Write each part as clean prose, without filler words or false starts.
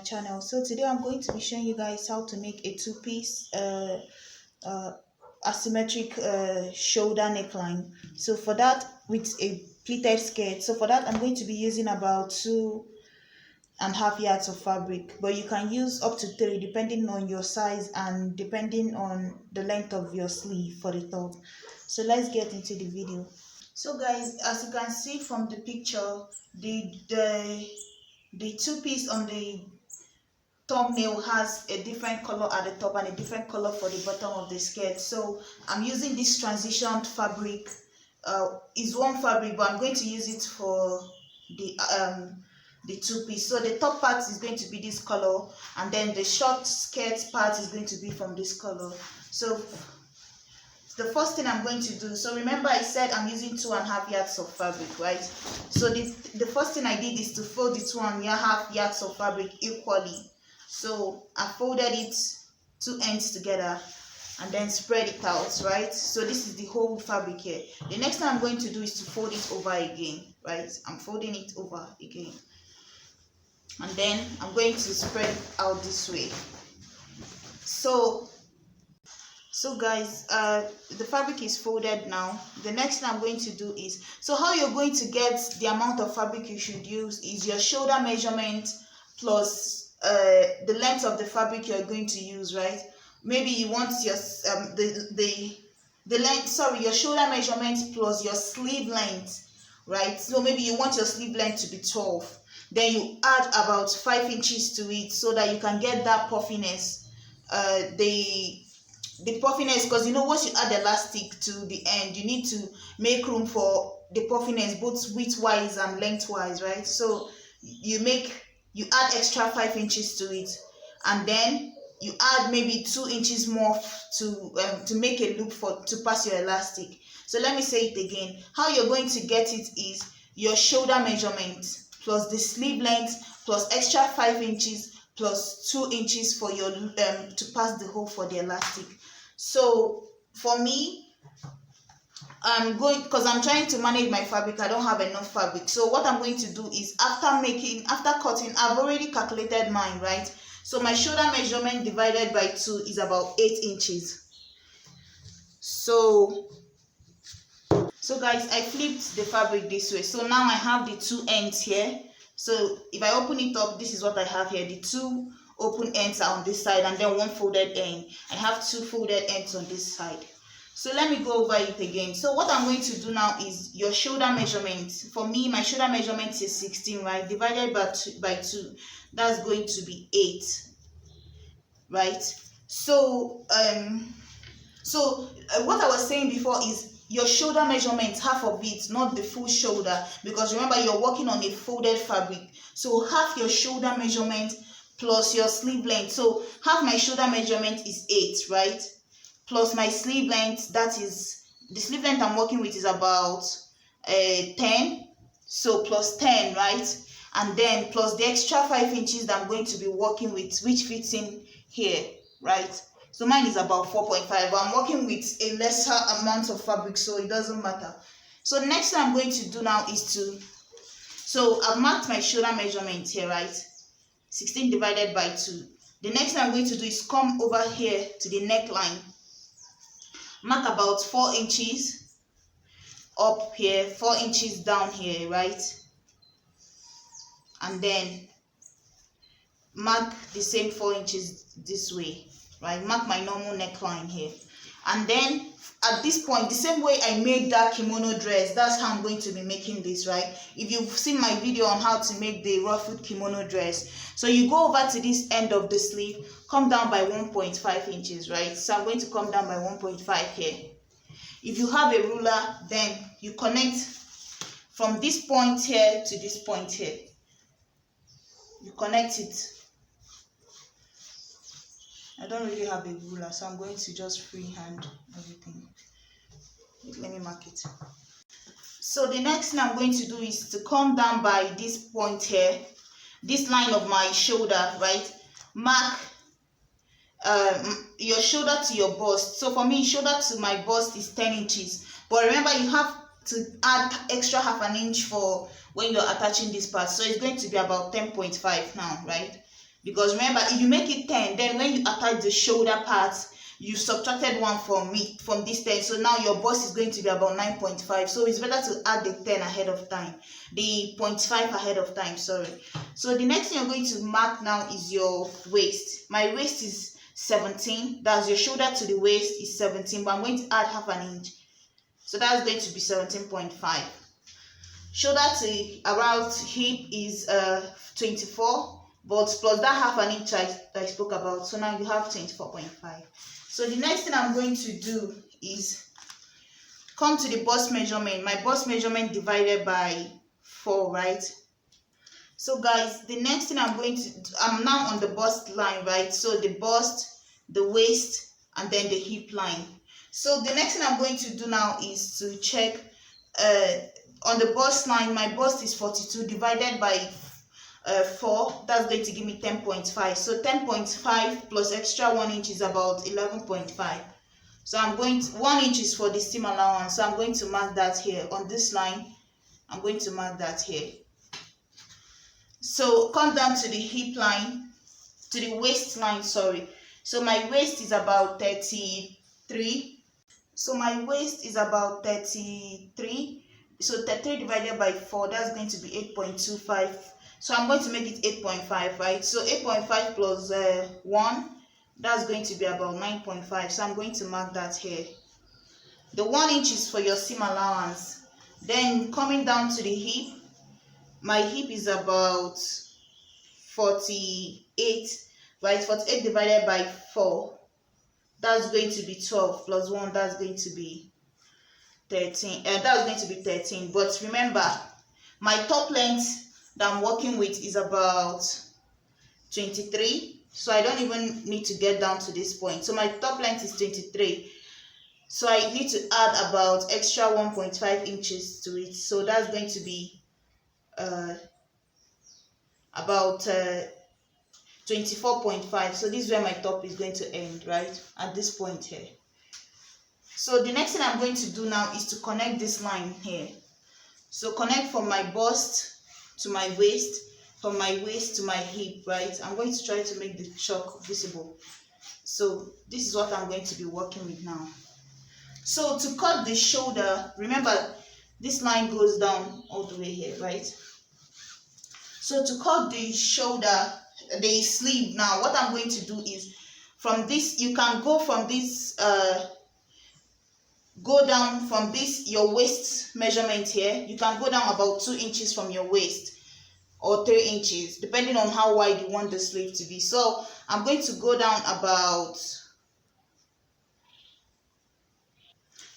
channel. So today I'm going to be showing you guys how to make a two-piece asymmetric shoulder neckline. So for that, with a pleated skirt, so for that I'm going to be using about 2.5 yards of fabric, but you can use up to 3 depending on your size and depending on the length of your sleeve for the top. So let's get into the video. So guys, as you can see from the picture, the two-piece on the thumbnail has a different color at the top and a different color for the bottom of the skirt. So I'm using this transitioned fabric. It's one fabric, but I'm going to use it for the two-piece. So the top part is going to be this color, and then the short skirt part is going to be from this color. So the first thing I'm going to do, so remember I said I'm using 2.5 yards of fabric, right? So the first thing I did is to fold the 2.5 yards of fabric equally. So I folded it 2 ends together and then spread it out, right? So this is the whole fabric here. The next thing I'm going to do is to fold it over again, right? I'm folding it over again. And then I'm going to spread it out this way. So guys, the fabric is folded now. The next thing I'm going to do is, so how you're going to get the amount of fabric you should use is your shoulder measurement plus the length of the fabric you're going to use, right? Maybe you want your the length, sorry, your shoulder measurement plus your sleeve length, right? So maybe you want your sleeve length to be 12. Then you add about 5 inches to it so that you can get that puffiness. The puffiness, because you know, once you add elastic to the end, you need to make room for the puffiness both width-wise and length-wise, right? So you add extra 5 inches to it, and then you add maybe 2 inches more to make a loop to pass your elastic. So let me say it again. How you're going to get it is your shoulder measurement plus the sleeve length plus extra 5 inches plus 2 inches for your to pass the hole for the elastic. So for me, I'm going, because I'm trying to manage my fabric, I don't have enough fabric. So what I'm going to do is, after cutting, I've already calculated mine, right? So my shoulder measurement divided by 2 is about 8 inches. So guys, I flipped the fabric this way. So now I have the 2 ends here. So if I open it up, this is what I have here. The 2 open ends are on this side and then 1 folded end. I have 2 folded ends on this side. So let me go over it again. So what I'm going to do now is your shoulder measurement. For me, my shoulder measurement is 16, right? Divided by 2, that's going to be 8, right? So what I was saying before is your shoulder measurement, half of it, not the full shoulder, because remember you're working on a folded fabric. So half your shoulder measurement plus your sleeve length. So half my shoulder measurement is 8, right? Plus my sleeve length, that is, the sleeve length I'm working with is about 10. So plus 10, right? And then plus the extra 5 inches that I'm going to be working with, which fits in here, right? So mine is about 4.5, but I'm working with a lesser amount of fabric, so it doesn't matter. So the next thing I'm going to do now is so I've marked my shoulder measurement here, right? 16 divided by 2. The next thing I'm going to do is come over here to the neckline. Mark about 4 inches up here, 4 inches down here, right? And then mark the same 4 inches this way, right? Mark my normal neckline here. And then at this point, the same way I made that kimono dress, that's how I'm going to be making this, right? If you've seen my video on how to make the ruffled kimono dress, so you go over to this end of the sleeve, come down by 1.5 inches, right? So I'm going to come down by 1.5 here. If you have a ruler, then you connect from this point here to this point here. You connect it. I don't really have a ruler, so I'm going to just freehand everything. Let me mark it. So the next thing I'm going to do is to come down by this point here, this line of my shoulder, right? Mark your shoulder to your bust. So for me, shoulder to my bust is 10 inches. But remember, you have to add extra half an inch for when you're attaching this part. So it's going to be about 10.5 now, right? because remember, if you make it 10, then when you attach the shoulder part, you subtracted 1 from this 10, so now your bust is going to be about 9.5. So it's better to add the 10 ahead of time, the 0.5 ahead of time, sorry. So the next thing you're going to mark now is your waist. My waist is 17, that's your shoulder to the waist is 17, but I'm going to add half an inch, so that's going to be 17.5. Shoulder to around hip is 24, but plus that half an inch I spoke about, so now you have 24.5. So the next thing I'm going to do is come to the bust measurement. My bust measurement divided by 4, right? So guys, the next thing I'm now on the bust line, right? So the bust, the waist, and then the hip line. So the next thing I'm going to do now is to check on the bust line. My bust is 42 divided by 4, that's going to give me 10.5. So 10.5 plus extra 1 inch is about 11.5. So I'm going to 1 inch is for the seam allowance, so I'm going to mark that here on this line. I'm going to mark that here. So come down to the hip line, to the waist line, sorry. So my waist is about 33. So my waist is about 33. So 33 divided by 4, that's going to be 8.25. So I'm going to make it 8.5, right? So 8.5 plus 1, that's going to be about 9.5. So I'm going to mark that here. The 1 inch is for your seam allowance. Then coming down to the hip, my hip is about 48, right? 48 divided by 4, that's going to be 12 plus 1, that's going to be 13. That's going to be 13. But remember, my top length that I'm working with is about 23, so I don't even need to get down to this point. So my top length is 23, so I need to add about extra 1.5 inches to it, so that's going to be about 24.5. so this is where my top is going to end, right at this point here. So the next thing I'm going to do now is to connect this line here. So connect from my bust to my waist, from my waist to my hip, right? I'm going to try to make the chalk visible. So this is what I'm going to be working with now. So to cut the shoulder, remember this line goes down all the way here, right? So to cut the shoulder, the sleeve now, what I'm going to do is from this, you can go from this, go down from this, your waist measurement here, you can go down about 2 inches from your waist or 3 inches, depending on how wide you want the sleeve to be. So I'm going to go down about,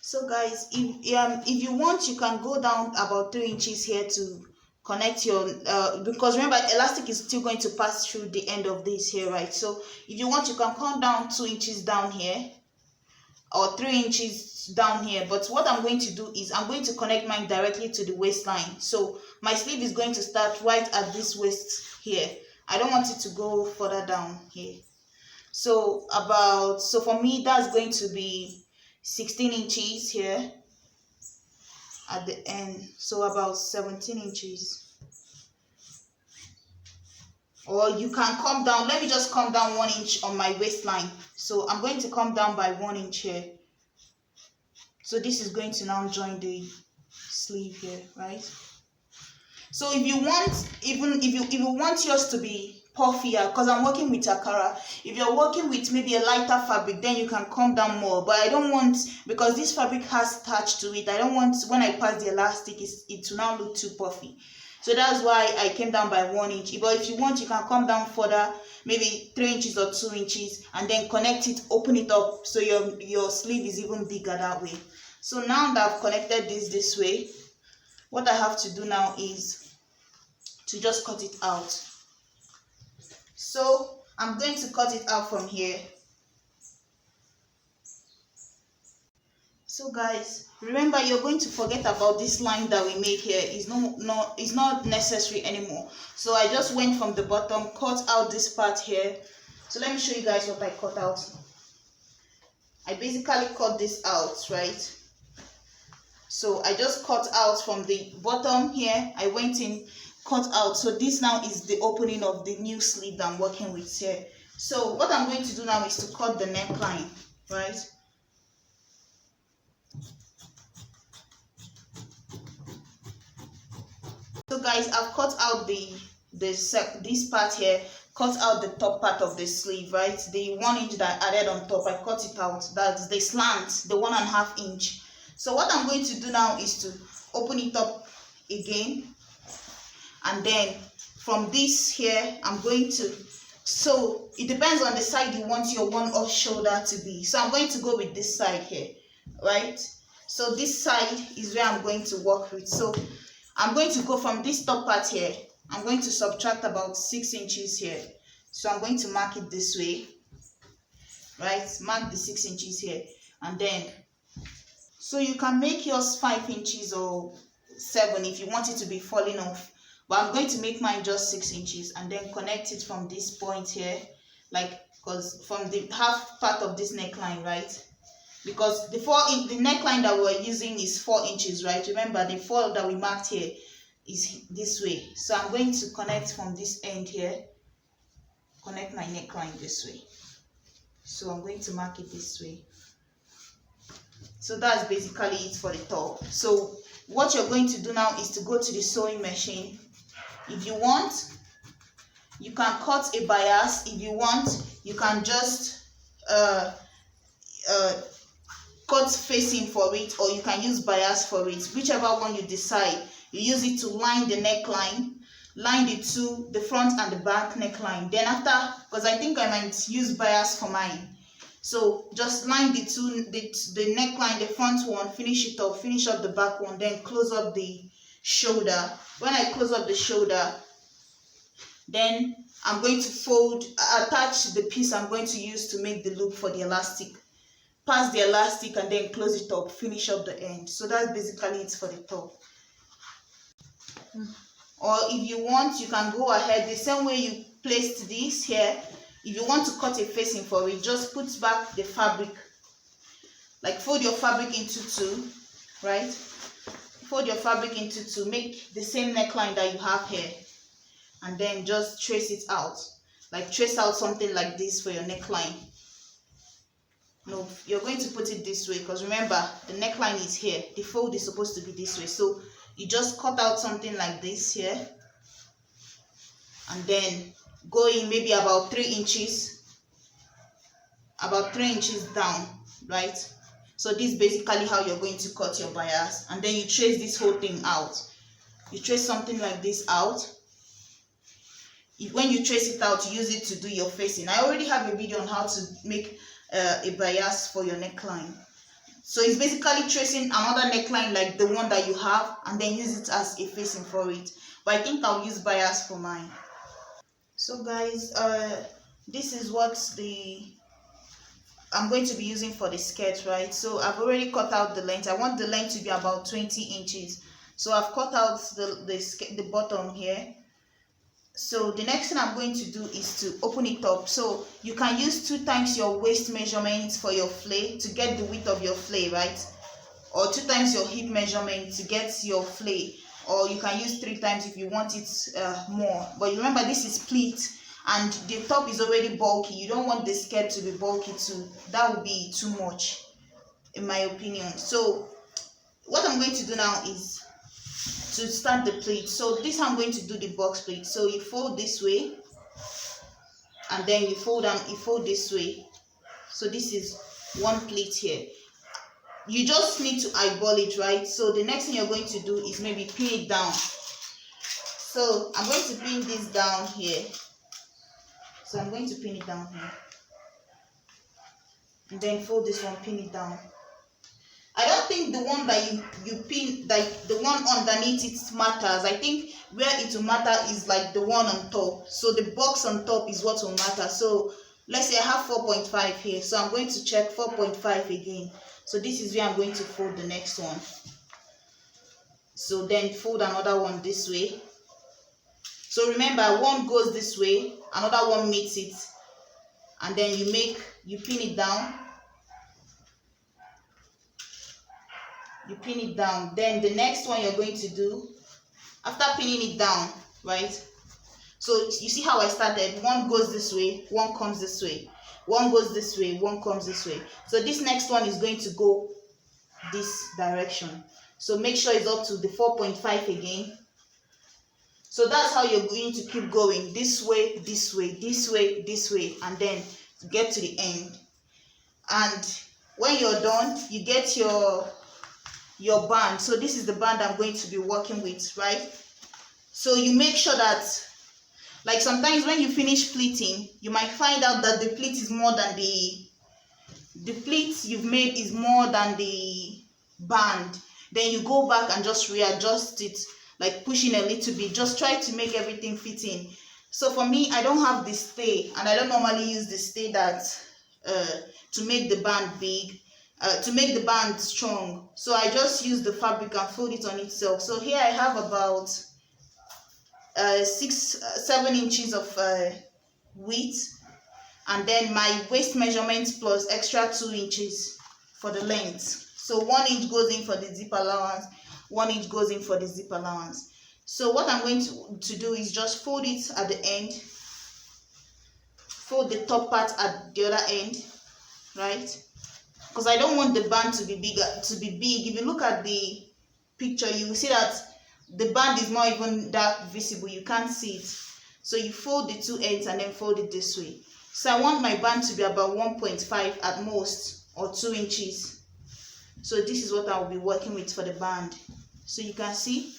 so guys, if you want, you can go down about 3 inches here to connect your, because remember elastic is still going to pass through the end of this here, right? So if you want, you can come down 2 inches down here or 3 inches down here, but what I'm going to do is I'm going to connect mine directly to the waistline. So my sleeve is going to start right at this waist here. I don't want it to go further down here. So for me, that's going to be 16 inches here at the end, so about 17 inches. Or you can come down, let me just come down 1 inch on my waistline. So I'm going to come down by 1 inch here. So this is going to now join the sleeve here, right? So if you want, even if you want yours to be puffier, because I'm working with Akara, if you're working with maybe a lighter fabric, then you can come down more. But I don't want, because this fabric has starch to it, I don't want when I pass the elastic it to now look too puffy. So that's why I came down by 1 inch. But if you want, you can come down further, maybe 3 inches or 2 inches, and then connect it, open it up, so your sleeve is even bigger that way. So now that I've connected this way, what I have to do now is to just cut it out. So I'm going to cut it out from here. So guys, remember, you're going to forget about this line that we made here. It's not necessary anymore. So I just went from the bottom, cut out this part here. So let me show you guys what I cut out. I basically cut this out, right? So I just cut out from the bottom here. I went in, cut out. So this now is the opening of the new sleeve that I'm working with here. So what I'm going to do now is to cut the neckline, right? So guys, I've cut out this part here, cut out the top part of the sleeve, right? The 1 inch that I added on top, I cut it out. That's the slant, the 1.5 inch. So what I'm going to do now is to open it up again, and then from this here I'm going to, so it depends on the side you want your one off shoulder to be. So I'm going to go with this side here, right? So this side is where I'm going to work with. So I'm going to go from this top part here, I'm going to subtract about 6 inches here. So I'm going to mark it this way, right? Mark the 6 inches here, and then, so you can make yours 5 inches or 7 if you want it to be falling off. But I'm going to make mine just 6 inches, and then connect it from this point here, like, because from the half part of this neckline, right? Because the neckline that we're using is 4 inches, right? Remember, the 4 that we marked here is this way. So I'm going to connect from this end here, connect my neckline this way. So I'm going to mark it this way. So that's basically it for the top. So what you're going to do now is to go to the sewing machine. If you want, you can cut a bias. If you want, you can just cut facing for it, or you can use bias for it, whichever one you decide. You use it to line the neckline, line the front and the back neckline. Then after, because I think I might use bias for mine, so just line the neckline, the front one, finish it up, finish up the back one, then close up the shoulder. When I close up the shoulder, then I'm going to attach the piece I'm going to use to make the loop for the elastic. Pass the elastic and then close it up, finish up the end. So that's basically it for the top. Or if you want, you can go ahead the same way you placed this here. If you want to cut a facing for it, just put back the fabric, like fold your fabric into 2, right? Fold your fabric into 2, make the same neckline that you have here, and then just trace it out, like trace out something like this for your neckline. No, you're going to put it this way, because remember, the neckline is here, the fold is supposed to be this way. So you just cut out something like this here, and then go in maybe about 3 inches, down, right? So this is basically how you're going to cut your bias, and then you trace this whole thing out. You trace something like this out. When you trace it out, you use it to do your facing. I already have a video on how to make a bias for your neckline. So it's basically tracing another neckline like the one that you have, and then use it as a facing for it. But I think I'll use bias for mine. So guys, this is what I'm going to be using for the skirt, right? So I've already cut out the length. I want the length to be about 20 inches. So I've cut out the bottom here. So the next thing I'm going to do is to open it up. So you can use 2 times your waist measurement for your flay to get the width of your flay, right? Or 2 times your hip measurement to get your flay. Or you can use 3 times if you want it more. But remember, this is pleat, and the top is already bulky. You don't want the skirt to be bulky too. That would be too much, in my opinion. So what I'm going to do now is to start the pleat. So this I'm going to do the box pleat. So you fold this way, and then you fold this way. So this is one pleat here. You just need to eyeball it, right? So the next thing you're going to do is maybe pin it down. So I'm going to pin this down here. So I'm going to pin it down here, and then fold this one, pin it down. I don't think the one that you pin, like the one underneath it, matters. I think where it will matter is like the one on top. So the box on top is what will matter. So let's say I have 4.5 here. So I'm going to check 4.5 again. So this is where I'm going to fold the next one. So then fold another one this way. So remember, one goes this way, another one meets it, and then you pin it down. You pin it down. Then the next one you're going to do, after pinning it down, right? So you see how I started, one goes this way, one comes this way, one goes this way, one comes this way. So this next one is going to go this direction. So make sure it's up to the 4.5 again. So that's how you're going to keep going, this way, this way, this way, this way, and then get to the end. And when you're done, you get your band. So this is the band I'm going to be working with, right? So you make sure that, like, sometimes when you finish pleating, you might find out that the pleat is more than the pleat you've made is more than the band. Then you go back and just readjust it, like pushing a little bit, just try to make everything fit in. So for me, I don't have the stay, and I don't normally use the stay that to make the band big, to make the band strong. So I just use the fabric and fold it on itself. So here I have about 7 inches of width, and then my waist measurement plus extra 2 inches for the length. So 1 inch goes in for the zip allowance, 1 inch goes in for the zip allowance. So what I'm going to do is just fold it at the end, fold the top part at the other end, right? Because I don't want the band to be bigger, to be big. If you look at the picture, you will see that the band is not even that visible, you can't see it. So you fold the 2 ends and then fold it this way. So I want my band to be about 1.5 at most, or 2 inches. So this is what I'll be working with for the band. So you can see.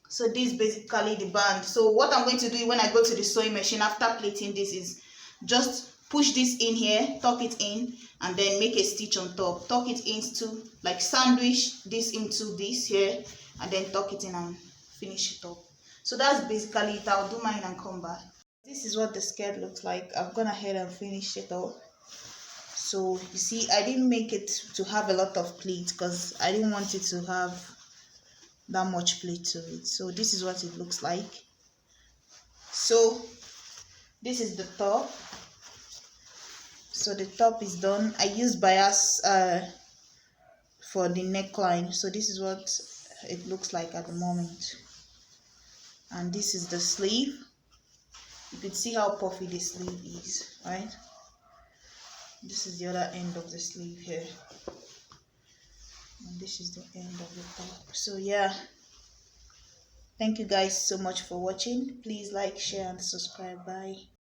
So this is basically the band. So what I'm going to do when I go to the sewing machine after pleating this is just push this in here, tuck it in, and then make a stitch on top. Tuck it into, like, sandwich this into this here, and then tuck it in and finish it up. So that's basically it. I'll do mine and come back. This is what the skirt looks like. I've gone ahead and finished it up. So you see, I didn't make it to have a lot of pleat because I didn't want it to have that much pleat to it. So this is what it looks like. So this is the top. So the top is done. I used bias for the neckline. So this is what it looks like at the moment. And this is the sleeve. You can see how puffy the sleeve is, right? This is the other end of the sleeve here. And this is the end of the top. So yeah, thank you guys so much for watching. Please like, share, and subscribe. Bye.